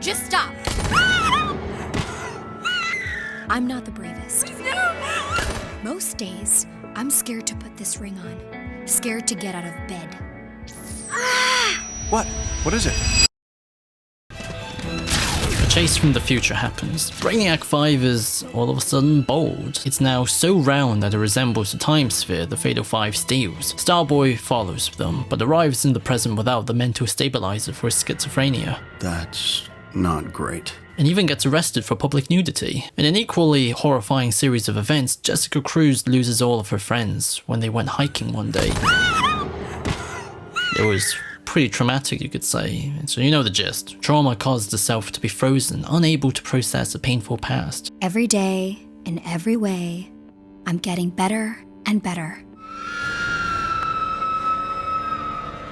Just stop. I'm not the bravest. Most days, I'm scared to put this ring on. Scared to get out of bed. What? What is it? A chase from the future happens. Brainiac 5 is all of a sudden bold. It's now so round that it resembles the time sphere the Fatal 5 steals. Starboy follows them, but arrives in the present without the mental stabilizer for his schizophrenia. That's not great. And even gets arrested for public nudity. In an equally horrifying series of events, Jessica Cruz loses all of her friends when they went hiking one day. It was pretty traumatic, you could say. So you know the gist. Trauma caused the self to be frozen, unable to process a painful past. Every day, in every way, I'm getting better and better.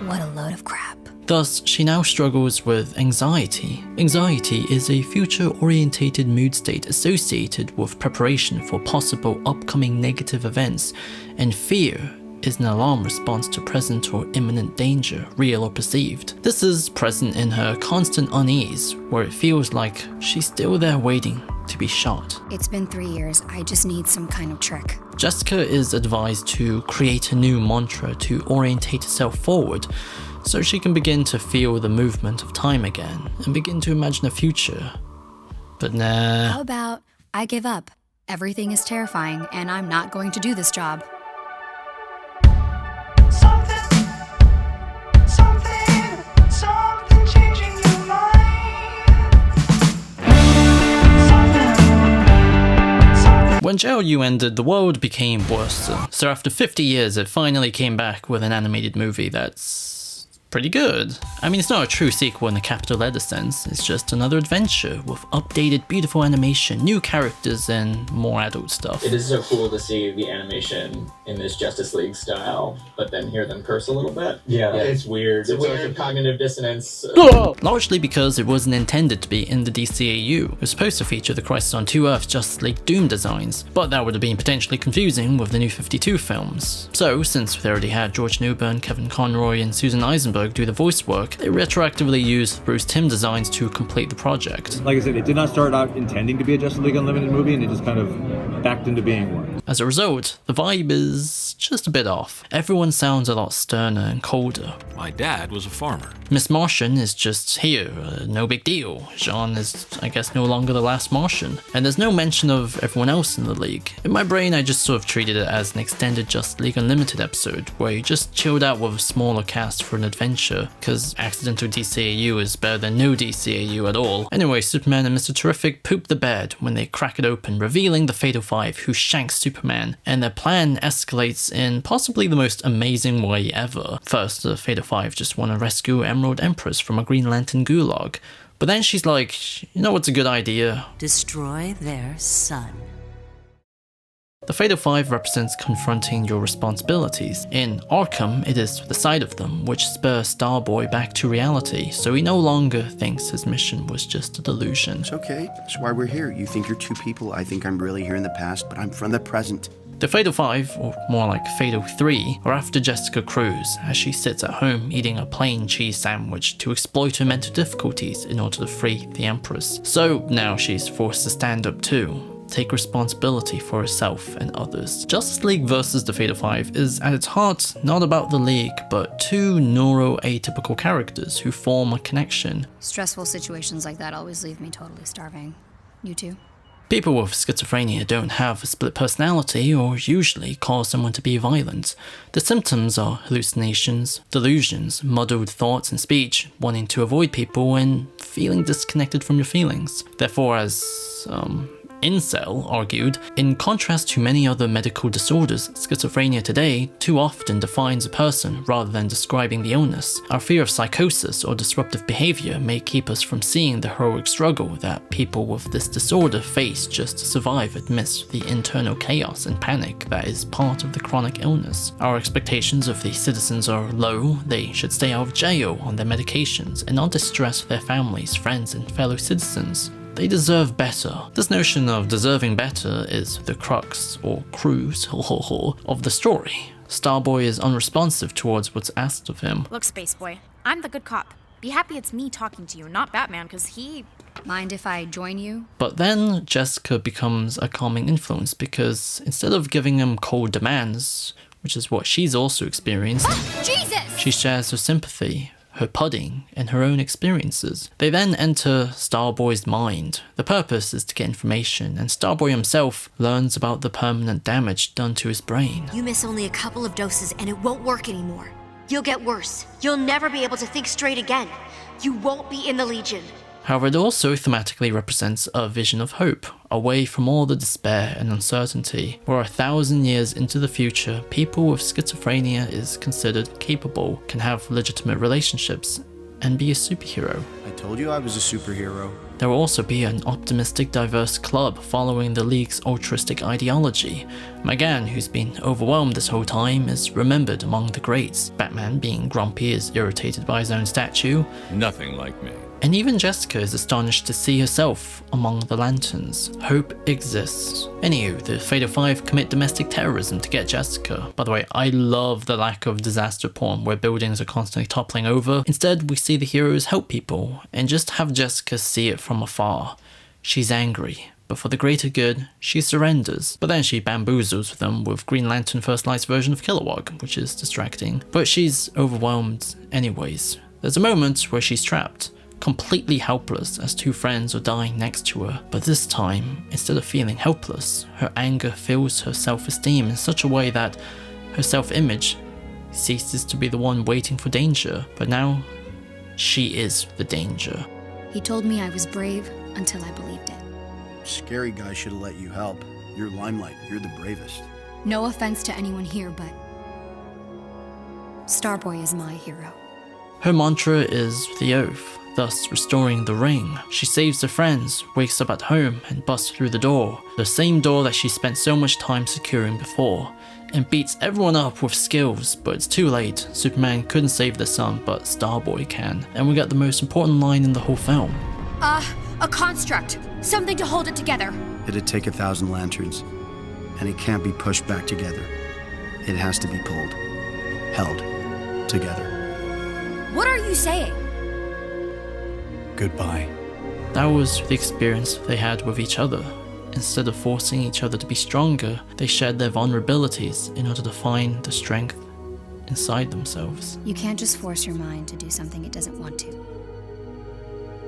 What a load of crap. Thus, she now struggles with anxiety. Anxiety is a future-orientated mood state associated with preparation for possible upcoming negative events, and fear is an alarm response to present or imminent danger, real or perceived. This is present in her constant unease, where it feels like she's still there waiting to be shot. It's been 3 years. I just need some kind of trick. Jessica is advised to create a new mantra to orientate herself forward, so she can begin to feel the movement of time again and begin to imagine a future. But nah. How about I give up? Everything is terrifying, and I'm not going to do this job. Something changing your mind. When DCAU ended, the world became worse. So after 50 years, it finally came back with an animated movie that's pretty good. I mean, it's not a true sequel in the capital letter sense, it's just another adventure with updated, beautiful animation, new characters, and more adult stuff. It is so cool to see the animation in this Justice League style, but then hear them curse a little bit. Yeah, it's weird. It's weird cognitive dissonance. Largely because it wasn't intended to be in the DCAU. It was supposed to feature the Crisis on 2 Earth Justice League Doom designs, but that would have been potentially confusing with the New 52 films. So, since they already had George Newbern, Kevin Conroy, and Susan Eisenberg do the voice work, they retroactively used Bruce Timm designs to complete the project. Like I said, it did not start out intending to be a Justice League Unlimited movie, and it just kind of backed into being one. As a result, the vibe is just a bit off. Everyone sounds a lot sterner and colder. My dad was a farmer. Miss Martian is just here, no big deal. Jean is, I guess, no longer the last Martian. And there's no mention of everyone else in the league. In my brain, I just sort of treated it as an extended Justice League Unlimited episode, where you just chilled out with a smaller cast for an adventure, because accidental DCAU is better than no DCAU at all. Anyway, Superman and Mr. Terrific poop the bed when they crack it open, revealing the Fatal 5 who shanks Superman, and their plan escalates in possibly the most amazing way ever. First, the Fatal 5 just want to rescue Emerald Empress from a Green Lantern gulag, but then she's like, you know what's a good idea? Destroy their son. The Fatal 5 represents confronting your responsibilities. In Arkham, it is the sight of them which spurs Starboy back to reality, so he no longer thinks his mission was just a delusion. It's okay. That's why we're here. You think you're two people. I think I'm really here in the past, but I'm from the present. The Fatal 5, or more like Fatal 3, are after Jessica Cruz as she sits at home eating a plain cheese sandwich to exploit her mental difficulties in order to free the Empress. So now she's forced to stand up too. Take responsibility for herself and others. Justice League vs. the Fatal 5 is at its heart not about the League, but two neuroatypical characters who form a connection. Stressful situations like that always leave me totally starving. You too? People with schizophrenia don't have a split personality or usually cause someone to be violent. The symptoms are hallucinations, delusions, muddled thoughts and speech, wanting to avoid people, and feeling disconnected from your feelings. Therefore, as Incel argued, in contrast to many other medical disorders, schizophrenia today too often defines a person rather than describing the illness. Our fear of psychosis or disruptive behavior may keep us from seeing the heroic struggle that people with this disorder face just to survive amidst the internal chaos and panic that is part of the chronic illness. Our expectations of the citizens are low. They should stay out of jail on their medications and not distress their families, friends, and fellow citizens. They deserve better. This notion of deserving better is the crux, or cruise, of the story. Starboy is unresponsive towards what's asked of him. Look, Space Boy, I'm the good cop. Be happy it's me talking to you, not Batman, because he... Mind if I join you? But then Jessica becomes a calming influence because instead of giving him cold demands, which is what she's also experienced, Jesus! she shares her sympathy, her pudding, and her own experiences. They then enter Starboy's mind. The purpose is to get information, and Starboy himself learns about the permanent damage done to his brain. You miss only a couple of doses and it won't work anymore. You'll get worse. You'll never be able to think straight again. You won't be in the Legion. However, it also thematically represents a vision of hope, away from all the despair and uncertainty, where 1,000 years into the future, people with schizophrenia is considered capable, can have legitimate relationships, and be a superhero. I told you I was a superhero. There will also be an optimistic, diverse club following the League's altruistic ideology. Magan, who's been overwhelmed this whole time, is remembered among the greats. Batman, being grumpy, is irritated by his own statue. Nothing like me. And even Jessica is astonished to see herself among the lanterns. Hope exists. Anywho, the Fatal Five commit domestic terrorism to get Jessica. By the way, I love the lack of disaster porn where buildings are constantly toppling over. Instead, we see the heroes help people, and just have Jessica see it from afar. She's angry, but for the greater good, she surrenders. But then she bamboozles them with Green Lantern First Light's version of Kilowog, which is distracting. But she's overwhelmed anyways. There's a moment where she's trapped, completely helpless as two friends are dying next to her. But this time, instead of feeling helpless, her anger fills her self-esteem in such a way that her self-image ceases to be the one waiting for danger, but now she is the danger. He told me I was brave until I believed it. Scary guy should have let you help. You're Limelight. You're the bravest. No offense to anyone here, but Starboy is my hero. Her mantra is the oath, thus restoring the ring. She saves her friends, wakes up at home, and busts through the door. The same door that she spent so much time securing before, and beats everyone up with skills, but it's too late. Superman couldn't save their son, but Starboy can. And we got the most important line in the whole film. A construct. Something to hold it together. It'd take 1,000 lanterns, and it can't be pushed back together. It has to be pulled, held together. What are you saying? Goodbye. That was the experience they had with each other. Instead of forcing each other to be stronger, they shared their vulnerabilities in order to find the strength inside themselves. You can't just force your mind to do something it doesn't want to.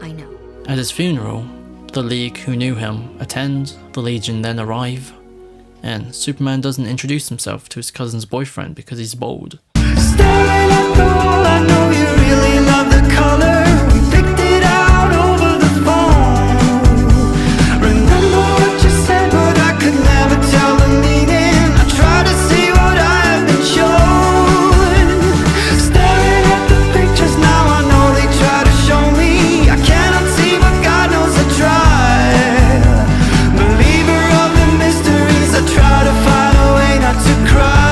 I know. At his funeral, the League who knew him attend, the Legion then arrive, and Superman doesn't introduce himself to his cousin's boyfriend because he's bold. Staring at the wall, I know you really love the color. We picked it out over the phone. Remember what you said, but I could never tell the meaning. I try to see what I have been shown. Staring at the pictures now, I know they try to show me. I cannot see, but God knows I try. Believer of the mysteries, I try to find a way not to cry.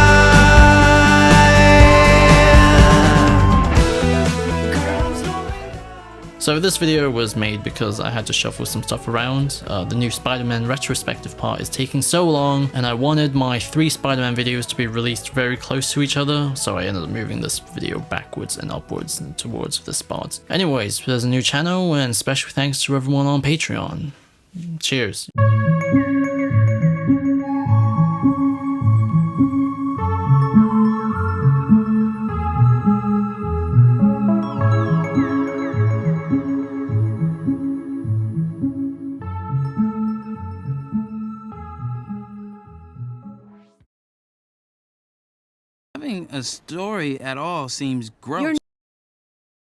So this video was made because I had to shuffle some stuff around. The new Spider-Man retrospective part is taking so long, and I wanted my 3 Spider-Man videos to be released very close to each other, so I ended up moving this video backwards and upwards and towards this part. Anyways, there's a new channel, and special thanks to everyone on Patreon. Cheers. Having a story at all seems gross.